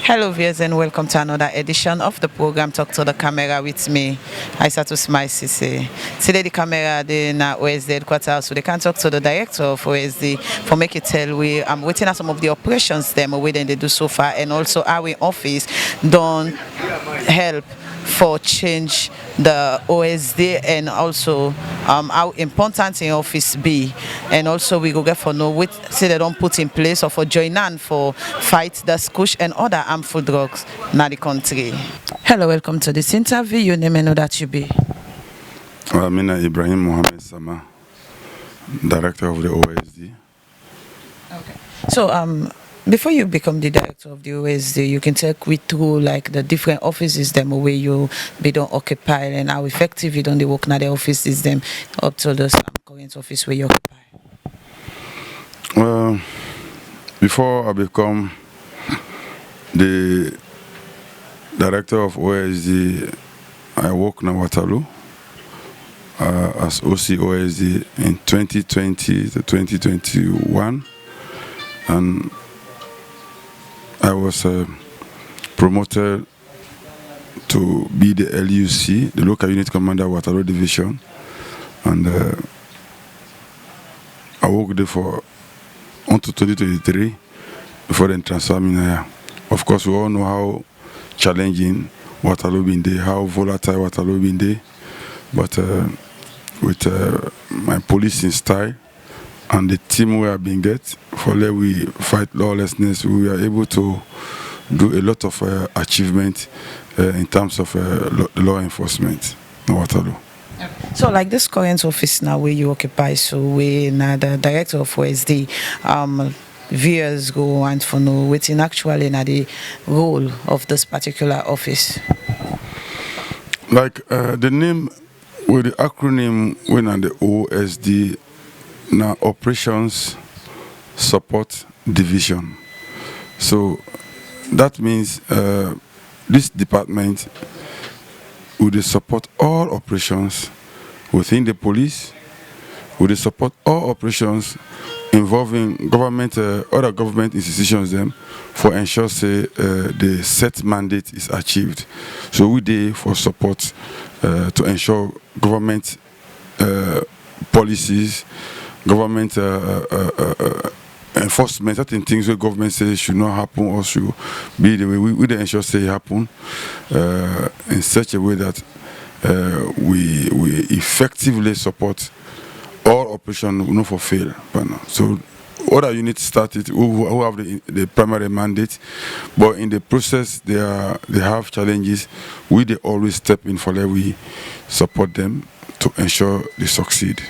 Hello viewers and welcome to another edition of the program Talk to the Camera with me, Isatu Smile Sesay. Today the camera in OSD headquarters, so they can talk to the director of OSD for make it tell we I'm waiting at some of the operations them away than they do so far, and also our office don't help for change the OSD, and also how important in office be, and also we go get for know what say they don't put in place or for join on for fight the squish and other harmful drugs in the country. Hello, welcome to this interview. Your name and know that you be. I'm Ibrahim Mohamed Sama, director of the OSD. Okay. So before you become the director of the OSD, you can take me through like the different offices them where you be don't occupy and how effective you don't work now the offices them up to the current office where you occupy. Well, before I become the director of OSD, I work in Waterloo as OC OSD in 2020 to 2021, and I was promoted to be the LUC, the local unit commander of Waterloo Division, and I worked there for until 2023 before then transfer me here. Of course, we all know how challenging Waterloo been there, how volatile Waterloo been there, but with my policing style and the team we have been get, for let we fight lawlessness, we are able to do a lot of achievement in terms of law enforcement in Waterloo. So like this current office now where you occupy, so we now the director of OSD, viewers go and for know what's actually now the role of this particular office. Like the name with the acronym when on the OSD, now Operations Support Division. So that means this department will support all operations within the police, will support all operations involving government, other government institutions them for ensure say the set mandate is achieved. So we there for support to ensure government policies, government enforcement, certain things where government says should not happen or should be the way we ensure say happen in such a way that we effectively support all operations not for fail. So other units started who have the primary mandate, but in the process they have challenges. They always step in for that we support them to ensure they succeed.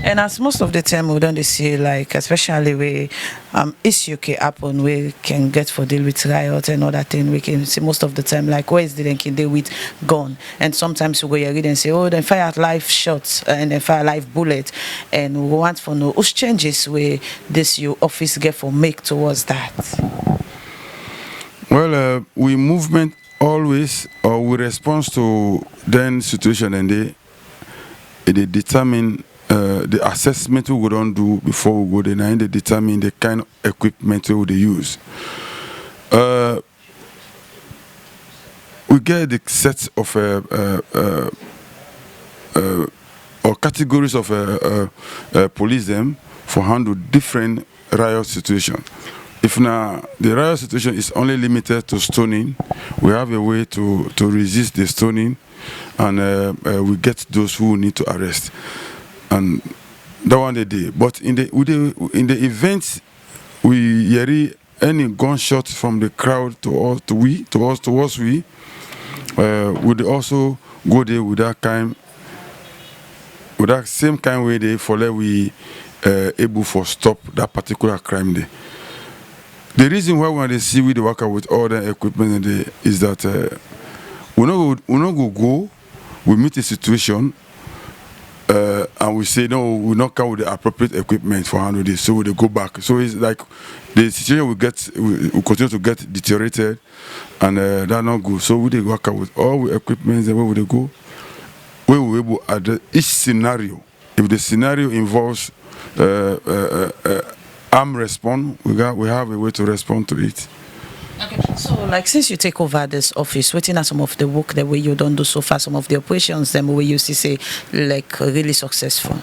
And as most of the time we don't see like especially where issue can happen, we can get for deal with riot and other thing, we can see most of the time like where is the can deal with gun, and sometimes we go here and say oh then fire live shots and then fire live bullet, and we want to know whose changes where this your office get for make towards that. Well, we movement always or we respond to then situation and they determine the assessment we don't do before we go there, and they determine the kind of equipment we they use. We get the sets of or categories of police them for handle different riot situation. If now the riot situation is only limited to stoning, we have a way to resist the stoning, and we get those who need to arrest. And that one they did. But in the events, we hear any gunshot from the crowd towards we would also go there with that same kind way they for let we able for stop that particular crime there. The reason why when they see we the worker with all the equipment is that we not go, we meet a situation. And we say no, we not come with the appropriate equipment for handle this, so we go back. So it's like the situation we continue to get deteriorated, and that not good. So we work out with all the equipment, and where would they go? We will able to address each scenario. If the scenario involves arm response, we have a way to respond to it. Okay. So, like, since you take over this office, what are some of the work that way you don't do so far? Some of the operations, them where you see say like really successful.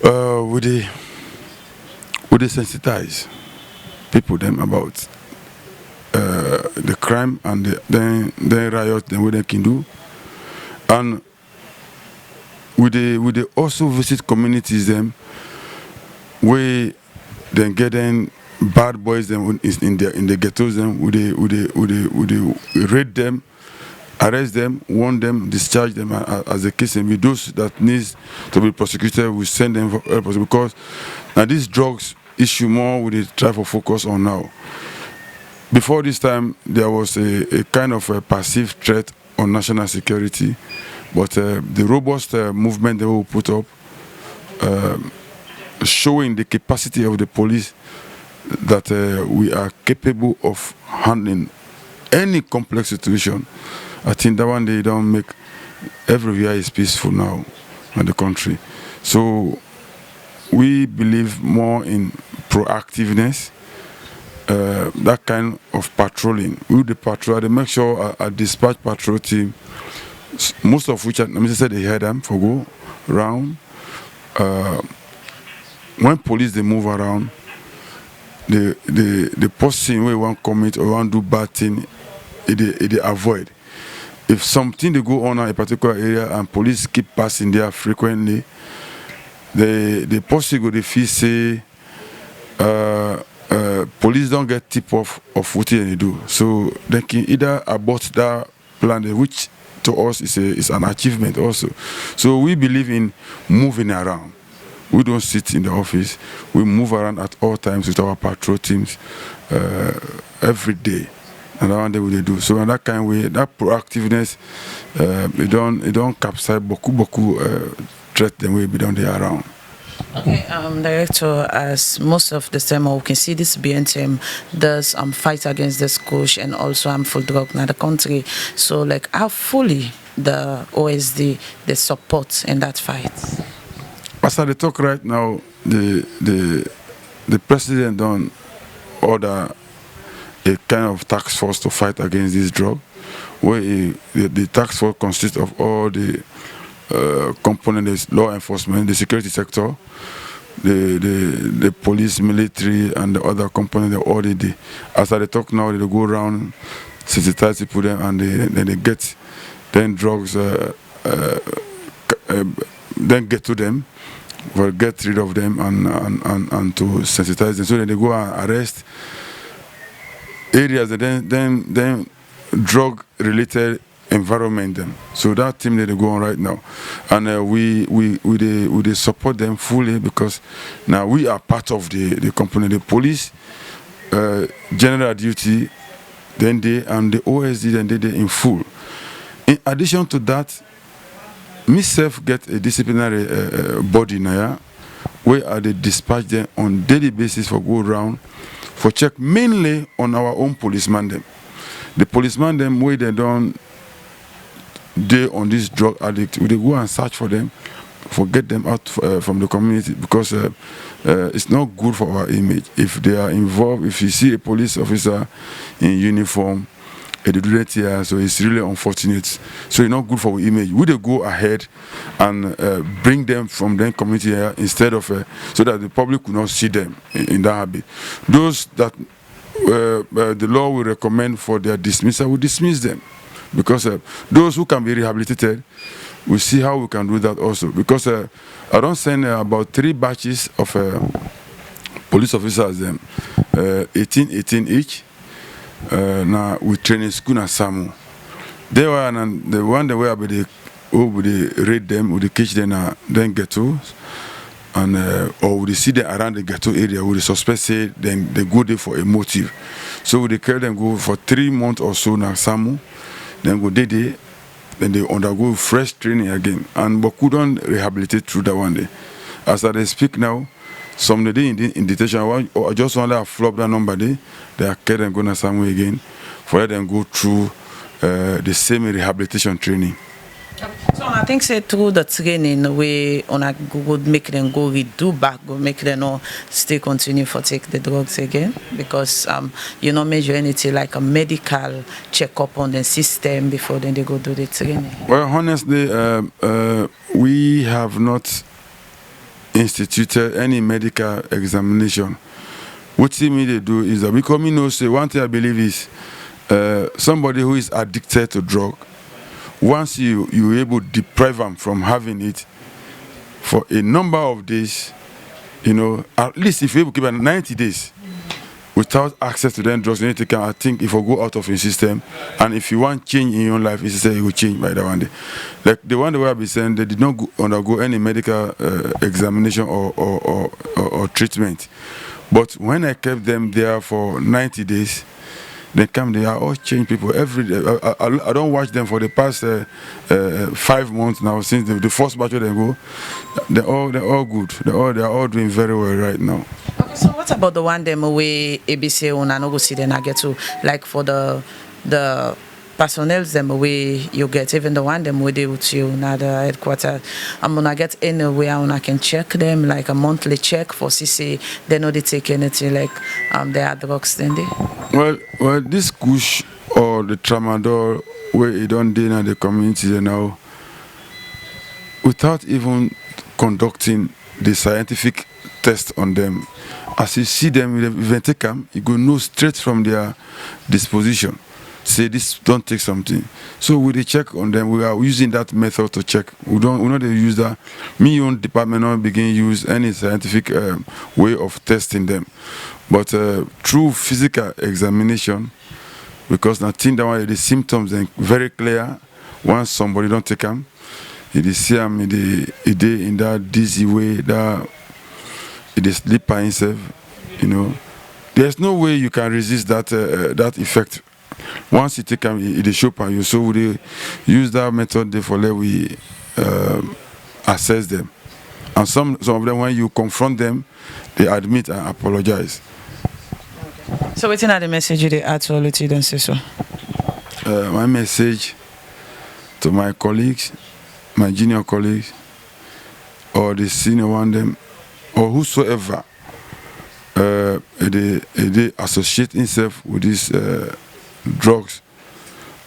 Would they sensitize people them about the crime and then riot, then what they can do, and would they also visit communities them where then get them bad boys them in the ghettos them, would they raid them, arrest them, warn them, discharge them as the case, and with those that needs to be prosecuted, we send them for help us, because now this drugs issue more we try to focus on now. Before this time, there was a kind of a passive threat on national security, but the robust movement they will put up, showing the capacity of the police that we are capable of handling any complex situation. I think that one they don't make everywhere is peaceful now in the country. So we believe more in proactiveness, that kind of patrolling. We the patrol, they make sure I dispatch patrol team, most of which, let me say they hear them for go around. When police they move around, the person where want commit or want do bad thing, they avoid. If something they go on in a particular area and police keep passing there frequently, the person go they feel say police don't get tip off of what they do, so they can either abort that plan, which to us is an achievement also. So we believe in moving around. We don't sit in the office. We move around at all times with our patrol teams every day. And that one day we they do. So in that kind of way, that proactiveness, it don't capsize beaucoup threat the way we don't there around. Okay, Director, as most of the time we can see this BNTM does fight against the scourge and also harmful drug in the country. So like how fully the OSD they support in that fight? As I talk right now, the president don't order a kind of task force to fight against this drug, where the task force consists of all the components, law enforcement, the security sector, the police, military, and the other components. They already, as I talk now, they go around, sensitize people, them, and then they get then drugs, then get to them, or get rid of them, and to sensitize them. So then they go and arrest areas that then drug-related environment them. So that team that they go on right now, and we support them fully, because now we are part of the company. The police, general duty, then they, and the OSD, then they in full. In addition to that, myself get a disciplinary body now, where they dispatch them on daily basis for go around for check mainly on our own policeman them. The policeman them where they don't they on this drug addict, we go and search for them, for get them out from the community, because it's not good for our image. If they are involved, if you see a police officer in uniform, they do that here, so it's really unfortunate. So it's not good for our image. We they go ahead and bring them from their community here, instead of so that the public could not see them in that habit. Those that the law will recommend for their dismissal, we dismiss them, because those who can be rehabilitated, we see how we can do that also. Because I don't send about 3 batches of police officers, them 18 each. Now we training school at Samu. They were and the one that were with the raid them, with the catch them, then ghetto, and or we see them around the ghetto area. We suspect say then they go there for a motive. So we carry them go for 3 months or so now Samu, then go there, then they undergo fresh training again, and but couldn't rehabilitate through that one day. As I speak now, some day in detention, or just want to flop that number day, they are carrying and going somewhere again for them go through the same rehabilitation training. So I think say through the training we on a would make them go redo back, go make them not still continue for take the drugs again because you not measure anything like a medical checkup on the system before then they go do the training. Well, honestly, we have not instituted any medical examination. What me they do is that because me know say one thing I believe is somebody who is addicted to drug. Once you able to deprive them from having it for a number of days, you know, at least if you able to keep it 90 days without access to them drugs, you need to take, I think if you go out of your system and if you want change in your life, it's say you will change by that one day. Like the one that we have been saying, they did not undergo any medical examination or treatment. But when I kept them there for 90 days, they come, they are all changed people every day. I don't watch them for the past 5 months now since the first batch of them go. They're all good. They are all doing very well right now. Okay, so what about the one them away ABC on and go see then I get to like for the personnel them away you get even the one them where they with you now the headquarters. I'm gonna get anywhere and I can check them like a monthly check for CC. They know they take anything like they are drugs then they. Well, this kush or the tramadol where it don't deal in the community now, without even conducting the scientific test on them, as you see them, if they take them, you go know straight from their disposition. Say this don't take something. So with the check on them, we are using that method to check. We not use that. Me own department not begin use any scientific way of testing them. But through physical examination, because now think that one the symptoms are very clear. Once somebody don't take them, it is see them in that dizzy way, that it is sleep by himself. You know, there's no way you can resist that effect. Once you take them, it is show on you. So we use that method therefore let we assess them. And some of them, when you confront them, they admit and apologize. So what's the message they add to all of you then say so? My message to my colleagues, my junior colleagues, or the senior one them, or whosoever they associate himself with these drugs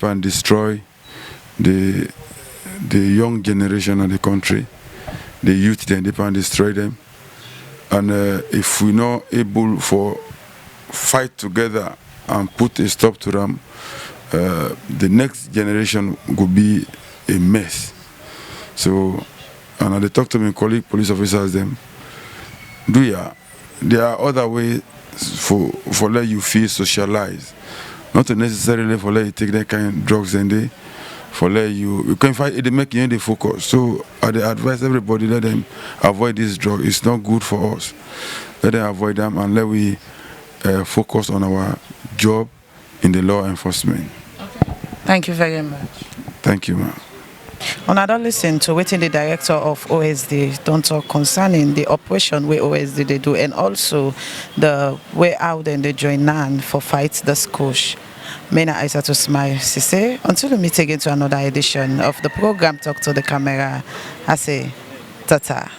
and destroy the young generation of the country, the youth, then they can destroy them. And if we're not able for fight together and put a stop to them, the next generation will be a mess. So, and I talk to my colleague police officers them, there are other ways for let you feel socialized. Not necessarily for let you take that kind of drugs and they for let you can fight it make you the focus. So I advise everybody let them avoid this drug. It's not good for us. Let them avoid them and let we focus on our job in the law enforcement. Okay. Thank you very much. Thank you, ma'am. On another listen to waiting the director of OSD don't talk concerning the operation where OSD they do and also the way out and they join NAN for fight the squash. Mena Isatu Smile Sesay. Until we meet again to another edition of the program Talk to the Camera, I say tata.